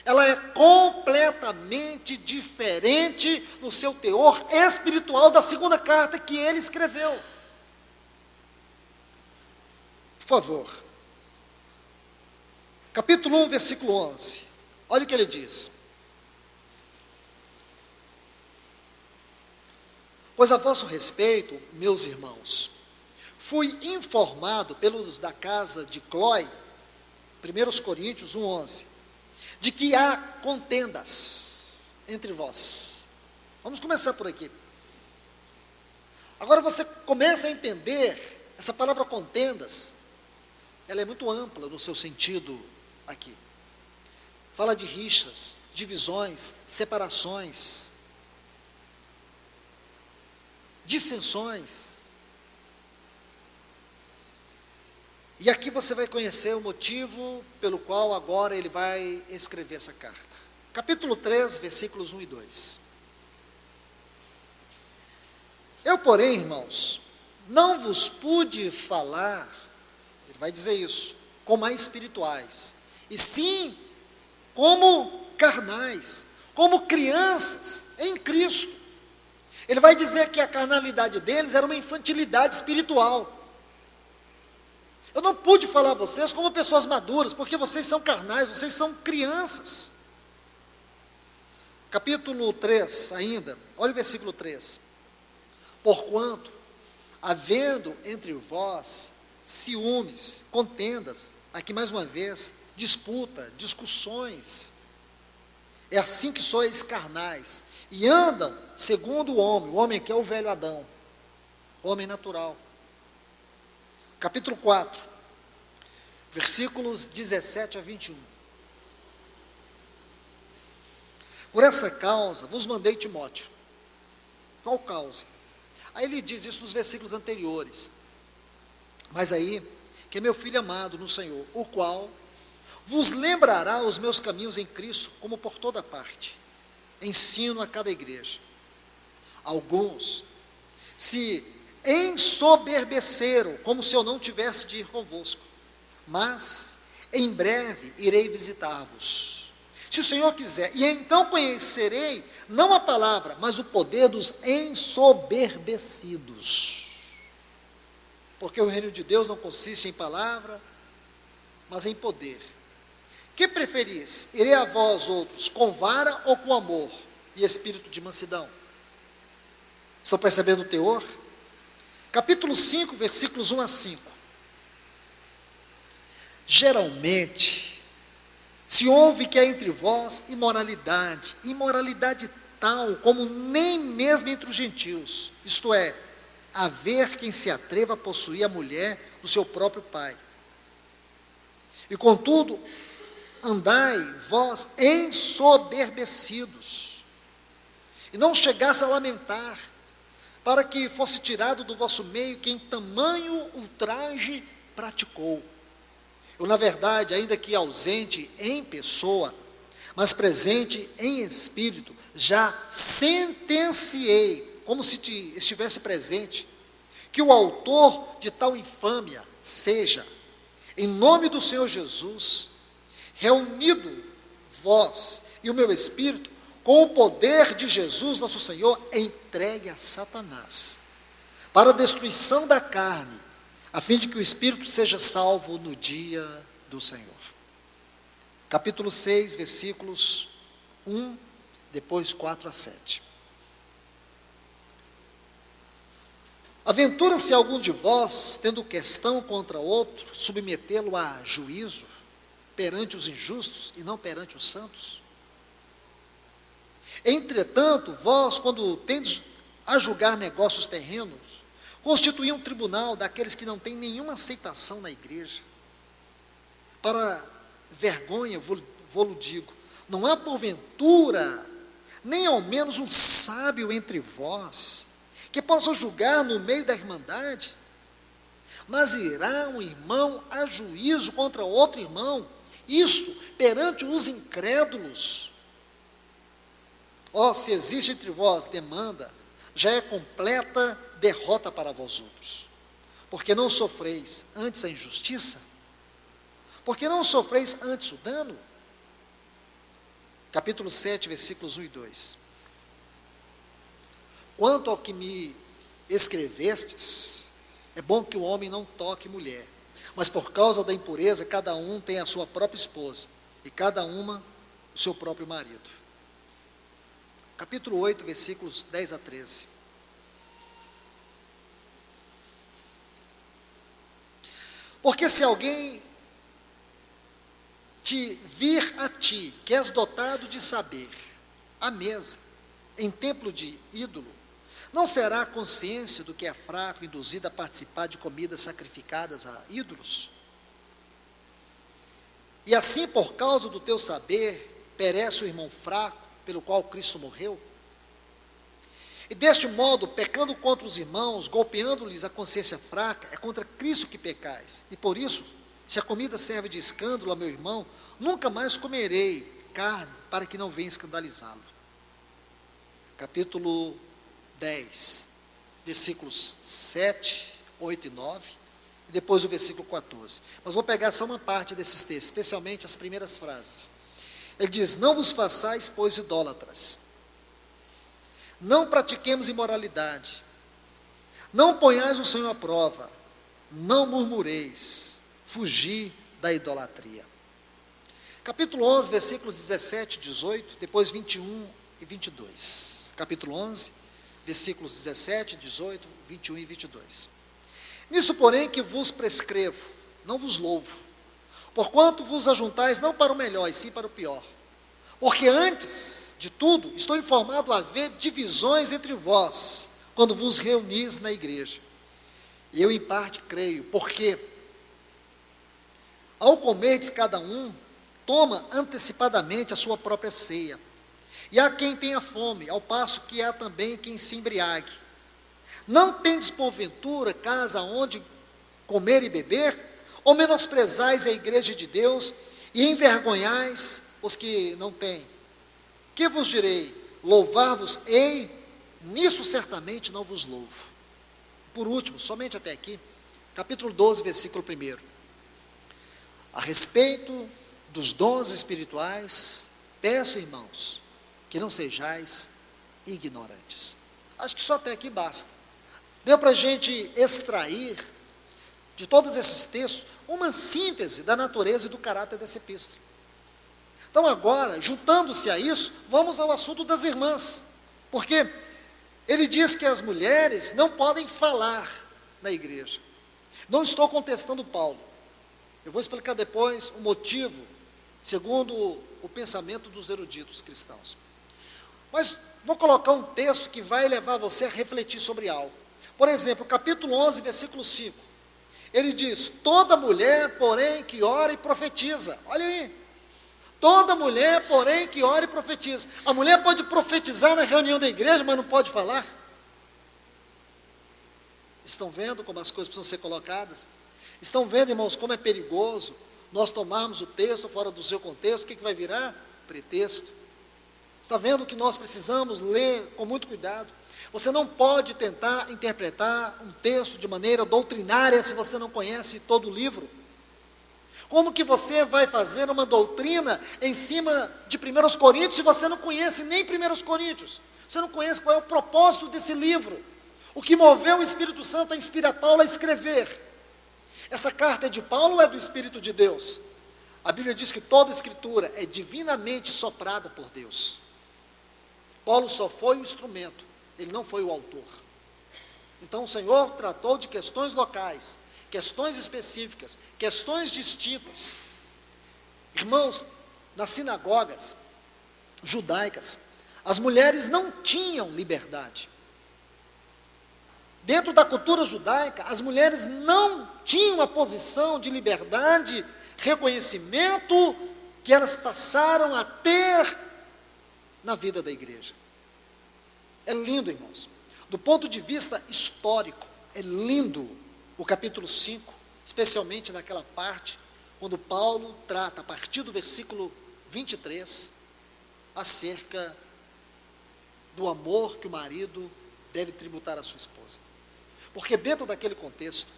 Ela é completamente diferente no seu teor espiritual da segunda carta que ele escreveu. Por favor. Capítulo 1, versículo 11. Olha o que ele diz. Pois a vosso respeito, meus irmãos, fui informado pelos da casa de Clói, 1 Coríntios 1,11, de que há contendas entre vós. Vamos começar por aqui. Agora você começa a entender, essa palavra contendas, ela é muito ampla no seu sentido aqui. Fala de rixas, divisões, separações, dissensões. E aqui você vai conhecer o motivo pelo qual agora ele vai escrever essa carta. Capítulo 3, versículos 1 e 2. Eu, porém, irmãos, não vos pude falar, ele vai dizer isso, como a espirituais, e sim como carnais, como crianças em Cristo. Ele vai dizer que a carnalidade deles era uma infantilidade espiritual. Eu não pude falar a vocês como pessoas maduras, porque vocês são carnais, vocês são crianças. Capítulo 3 ainda, olha o versículo 3. Porquanto, havendo entre vós ciúmes, contendas, aqui mais uma vez, disputa, discussões, é assim que sois carnais, e andam segundo o homem que é o velho Adão, o homem natural. Capítulo 4, versículos 17 a 21. Por esta causa vos mandei Timóteo. Qual causa? Aí ele diz isso nos versículos anteriores. Mas aí, que é meu filho amado no Senhor, o qual vos lembrará os meus caminhos em Cristo, como por toda parte. Ensino a cada igreja. Alguns, se ensoberbeceram, como se eu não tivesse de ir convosco. Mas em breve irei visitar-vos, se o Senhor quiser, e então conhecerei não a palavra, mas o poder dos ensoberbecidos. Porque o reino de Deus não consiste em palavra, mas em poder. Que preferis? Irei a vós outros com vara ou com amor e espírito de mansidão? Estão percebendo o teor? Capítulo 5, versículos 1 a 5. Geralmente, se ouve que há entre vós imoralidade, imoralidade tal como nem mesmo entre os gentios, isto é, haver quem se atreva a possuir a mulher do seu próprio pai. E contudo, andai vós ensoberbecidos, e não chegasse a lamentar, para que fosse tirado do vosso meio quem tamanho ultraje praticou. Eu, na verdade, ainda que ausente em pessoa, mas presente em espírito, já sentenciei, como se estivesse presente, que o autor de tal infâmia seja, em nome do Senhor Jesus, reunido vós e o meu espírito, com o poder de Jesus nosso Senhor, entregue a Satanás, para a destruição da carne, a fim de que o espírito seja salvo no dia do Senhor. Capítulo 6, versículos 1, depois 4 a 7. Aventura-se algum de vós, tendo questão contra outro, submetê-lo a juízo, perante os injustos e não perante os santos? Entretanto, vós, quando tendes a julgar negócios terrenos, constituí um tribunal daqueles que não têm nenhuma aceitação na igreja. Para vergonha, vou-lo digo, não há porventura, nem ao menos um sábio entre vós, que possa julgar no meio da irmandade? Mas irá um irmão a juízo contra outro irmão, isto perante os incrédulos. Ó, se existe entre vós demanda, já é completa derrota para vós outros. Porque não sofreis antes a injustiça? Porque não sofreis antes o dano? Capítulo 7, versículos 1 e 2. Quanto ao que me escrevestes, é bom que o homem não toque mulher, mas por causa da impureza, cada um tem a sua própria esposa, e cada uma o seu próprio marido. Capítulo 8, versículos 10 a 13. Porque se alguém te vir a ti, que és dotado de saber, à mesa, em templo de ídolo, não será a consciência do que é fraco induzida a participar de comidas sacrificadas a ídolos? E assim, por causa do teu saber, perece o irmão fraco, pelo qual Cristo morreu? E deste modo, pecando contra os irmãos, golpeando-lhes a consciência fraca, é contra Cristo que pecais. E por isso, se a comida serve de escândalo a meu irmão, nunca mais comerei carne, para que não venha escandalizá-lo. Capítulo 10, versículos 7, 8 e 9, e depois o versículo 14. Mas vou pegar só uma parte desses textos, especialmente as primeiras frases. Ele diz: não vos façais, pois, idólatras, não pratiquemos imoralidade, não ponhais o Senhor à prova, não murmureis, fugi da idolatria. Capítulo 11, versículos 17 e 18, depois 21 e 22. Capítulo 11, versículos 17, 18, 21 e 22. Nisso, porém, que vos prescrevo, não vos louvo, porquanto vos ajuntais não para o melhor, e sim para o pior. Porque antes de tudo, estou informado a haver divisões entre vós, quando vos reunis na igreja. E eu em parte creio, porque ao comerdes cada um, toma antecipadamente a sua própria ceia. E há quem tenha fome, ao passo que há também quem se embriague. Não tendes porventura casa onde comer e beber? Ou menosprezais a igreja de Deus e envergonhais os que não têm? Que vos direi? Louvar-vos-ei? Nisso certamente não vos louvo. por último, somente até aqui, capítulo 12, versículo 1. A respeito dos dons espirituais, peço, irmãos, que não sejais ignorantes. Acho que só até aqui basta. Deu para a gente extrair de todos esses textos uma síntese da natureza e do caráter dessa epístola. Então agora, juntando-se a isso, vamos ao assunto das irmãs, porque ele diz que as mulheres não podem falar na igreja. Não estou contestando Paulo, eu vou explicar depois o motivo, segundo o pensamento dos eruditos cristãos. Mas vou colocar um texto que vai levar você a refletir sobre algo. Por exemplo, capítulo 11, versículo 5. Ele diz: toda mulher, porém, que ora e profetiza. Olha aí. Toda mulher, porém, que ora e profetiza. A mulher pode profetizar na reunião da igreja, mas não pode falar? Estão vendo como as coisas precisam ser colocadas? Estão vendo, irmãos, como é perigoso nós tomarmos o texto fora do seu contexto? O que vai virar? Pretexto. Está vendo que nós precisamos ler com muito cuidado? Você não pode tentar interpretar um texto de maneira doutrinária se você não conhece todo o livro. Como que você vai fazer uma doutrina em cima de 1 Coríntios se você não conhece nem 1 Coríntios? Você não conhece qual é o propósito desse livro? O que moveu o Espírito Santo a inspirar Paulo a escrever? Essa carta é de Paulo ou é do Espírito de Deus? A Bíblia diz que toda escritura é divinamente soprada por Deus. Paulo só foi o instrumento, ele não foi o autor. Então o Senhor tratou de questões locais, questões específicas, questões distintas. Irmãos, nas sinagogas judaicas, as mulheres não tinham liberdade. Dentro da cultura judaica, as mulheres não tinham a posição de liberdade, reconhecimento que elas passaram a ter na vida da igreja. É lindo, irmãos. Do ponto de vista histórico, é lindo o capítulo 5, especialmente naquela parte, quando Paulo trata, a partir do versículo 23, acerca do amor que o marido deve tributar à sua esposa. Porque dentro daquele contexto,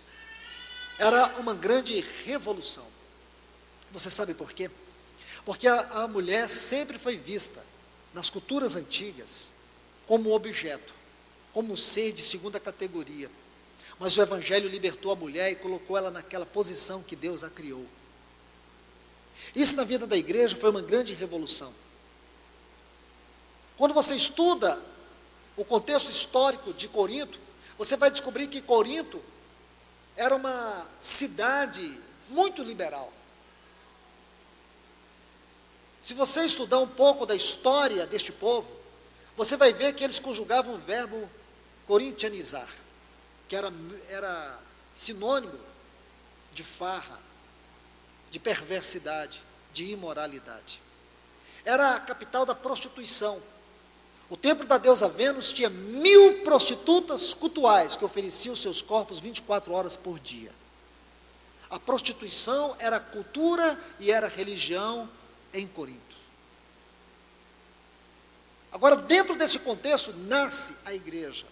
era uma grande revolução. Você sabe por quê? Porque a mulher sempre foi vista, nas culturas antigas, como objeto, como um ser de segunda categoria. Mas o Evangelho libertou a mulher e colocou ela naquela posição que Deus a criou. Isso na vida da igreja foi uma grande revolução. Quando você estuda o contexto histórico de Corinto, você vai descobrir que Corinto era uma cidade muito liberal. Se você estudar um pouco da história deste povo, você vai ver que eles conjugavam o verbo corintianizar, que era sinônimo de farra, de perversidade, de imoralidade. Era a capital da prostituição. O templo da deusa Vênus tinha 1000 prostitutas cultuais que ofereciam seus corpos 24 horas por dia. A prostituição era cultura e era religião em Corinto. Agora, dentro desse contexto, nasce a igreja.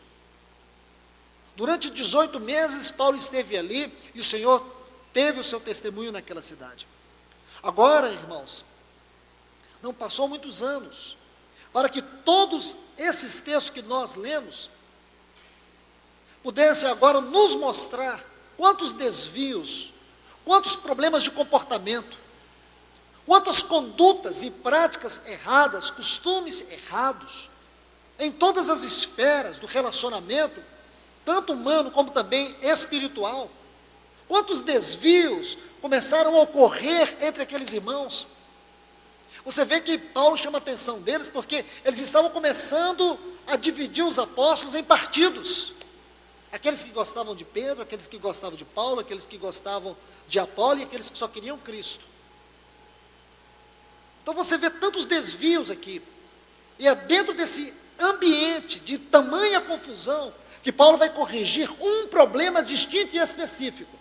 Durante 18 meses, Paulo esteve ali e o Senhor teve o seu testemunho naquela cidade. Agora, irmãos, não passou muitos anos para que todos esses textos que nós lemos pudessem agora nos mostrar quantos desvios, quantos problemas de comportamento, quantas condutas e práticas erradas, costumes errados, em todas as esferas do relacionamento, tanto humano como também espiritual, quantos desvios começaram a ocorrer entre aqueles irmãos. Você vê que Paulo chama a atenção deles porque eles estavam começando a dividir os apóstolos em partidos. Aqueles que gostavam de Pedro, aqueles que gostavam de Paulo, aqueles que gostavam de Apolo e aqueles que só queriam Cristo. Então você vê tantos desvios aqui. E é dentro desse ambiente de tamanha confusão que Paulo vai corrigir um problema distinto e específico.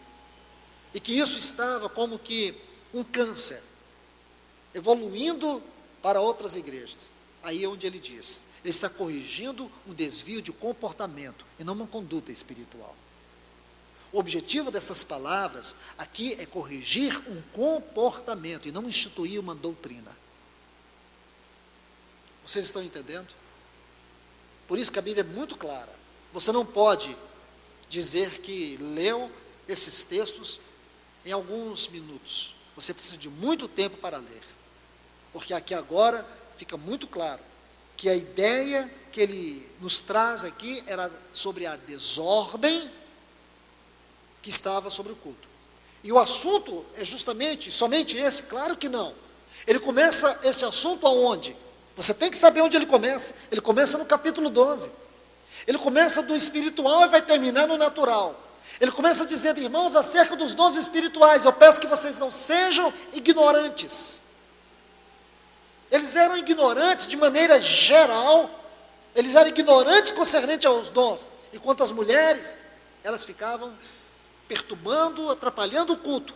E que isso estava como que um câncer, evoluindo para outras igrejas. Aí é onde ele diz, ele está corrigindo um desvio de comportamento e não uma conduta espiritual. O objetivo dessas palavras aqui é corrigir um comportamento e não instituir uma doutrina. Vocês estão entendendo? Por isso que a Bíblia é muito clara. Você não pode dizer que leu esses textos em alguns minutos. Você precisa de muito tempo para ler. Porque aqui agora fica muito claro que a ideia que ele nos traz aqui era sobre a desordem que estava sobre o culto. E o assunto é justamente, somente esse? Claro que não. Ele começa este assunto aonde? Você tem que saber onde ele começa. Ele começa no capítulo 12. Ele começa do espiritual e vai terminar no natural. Ele começa dizendo, irmãos, acerca dos dons espirituais, eu peço que vocês não sejam ignorantes. Eles eram ignorantes de maneira geral, eles eram ignorantes concernente aos dons, enquanto as mulheres, elas ficavam perturbando, atrapalhando o culto.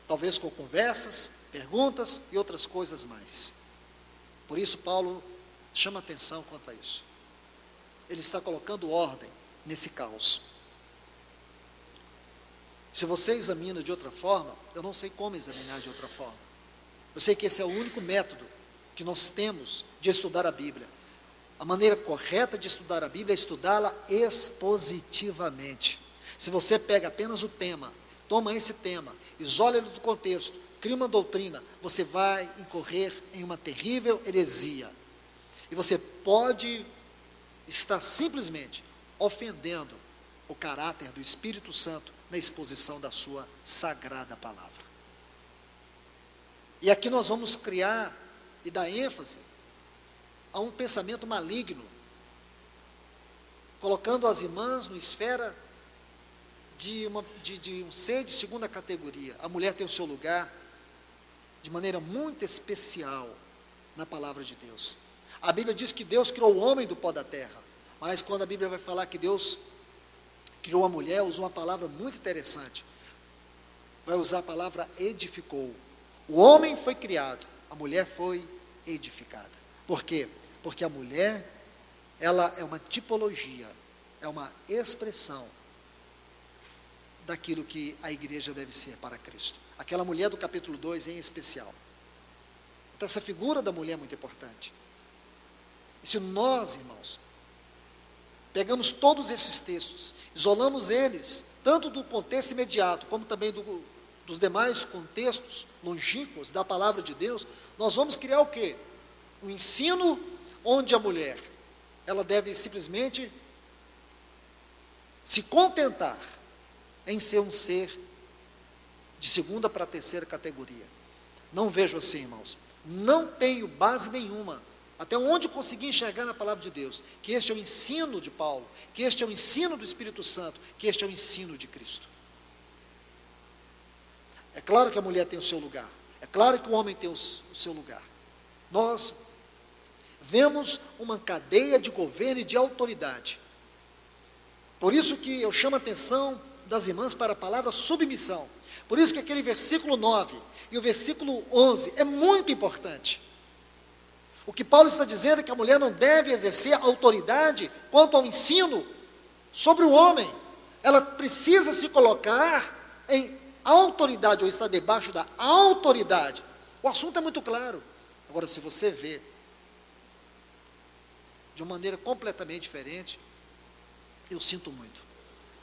Talvez com conversas, perguntas e outras coisas mais. Por isso Paulo chama atenção quanto a isso. Ele está colocando ordem nesse caos. Se você examina de outra forma, eu não sei como examinar de outra forma. Eu sei que esse é o único método que nós temos de estudar a Bíblia. A maneira correta de estudar a Bíblia é estudá-la expositivamente. Se você pega apenas o tema, toma esse tema, isola ele do contexto, cria uma doutrina, você vai incorrer em uma terrível heresia. E você pode estar simplesmente ofendendo o caráter do Espírito Santo na exposição da sua sagrada palavra. E aqui nós vamos criar e dar ênfase a um pensamento maligno, colocando as irmãs na esfera de um ser de segunda categoria. A mulher tem o seu lugar de maneira muito especial na palavra de Deus. A Bíblia diz que Deus criou o homem do pó da terra, mas quando a Bíblia vai falar que Deus criou a mulher, usa uma palavra muito interessante. Vai usar a palavra edificou. O homem foi criado, a mulher foi edificada. Por quê? Porque a mulher, ela é uma tipologia, é uma expressão daquilo que a igreja deve ser para Cristo. Aquela mulher do capítulo 2 em especial. Então essa figura da mulher é muito importante. E se nós, irmãos, pegamos todos esses textos, isolamos eles, tanto do contexto imediato, como também dos demais contextos longínquos da palavra de Deus, nós vamos criar o quê? Um ensino onde a mulher, ela deve simplesmente se contentar em ser um ser de segunda para terceira categoria. Não vejo assim, irmãos. Não tenho base nenhuma, até onde eu consegui enxergar na palavra de Deus, que este é o ensino de Paulo, que este é o ensino do Espírito Santo, que este é o ensino de Cristo. É claro que a mulher tem o seu lugar, é claro que o homem tem o seu lugar. Nós vemos uma cadeia de governo e de autoridade. Por isso que eu chamo a atenção das irmãs para a palavra submissão. Por isso que aquele versículo 9 e o versículo 11 é muito importante. O que Paulo está dizendo é que a mulher não deve exercer autoridade quanto ao ensino sobre o homem. Ela precisa se colocar em autoridade, ou está debaixo da autoridade. O assunto é muito claro. Agora, se você vê de uma maneira completamente diferente, eu sinto muito.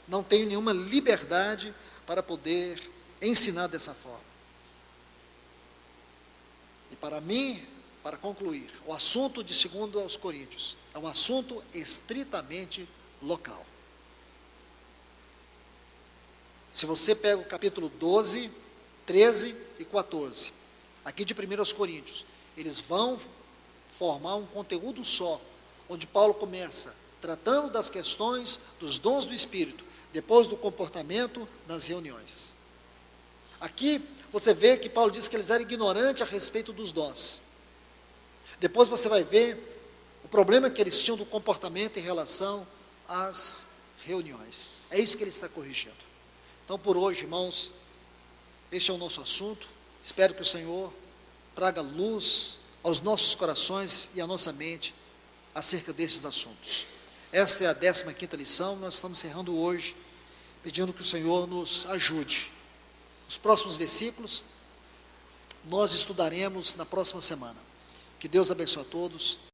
Não tenho nenhuma liberdade para poder ensinar dessa forma. E para mim, para concluir, o assunto de 2 aos Coríntios é um assunto estritamente local. Se você pega o capítulo 12, 13 e 14, aqui de 1 aos Coríntios, eles vão formar um conteúdo só, onde Paulo começa tratando das questões dos dons do Espírito, depois do comportamento nas reuniões. Aqui você vê que Paulo diz que eles eram ignorantes a respeito dos dons. Depois você vai ver o problema que eles tinham do comportamento em relação às reuniões. É isso que ele está corrigindo. Então, por hoje, irmãos, este é o nosso assunto. Espero que o Senhor traga luz aos nossos corações e à nossa mente acerca desses assuntos. Esta é a 15ª lição, nós estamos encerrando hoje, pedindo que o Senhor nos ajude. Os próximos versículos nós estudaremos na próxima semana. Que Deus abençoe a todos.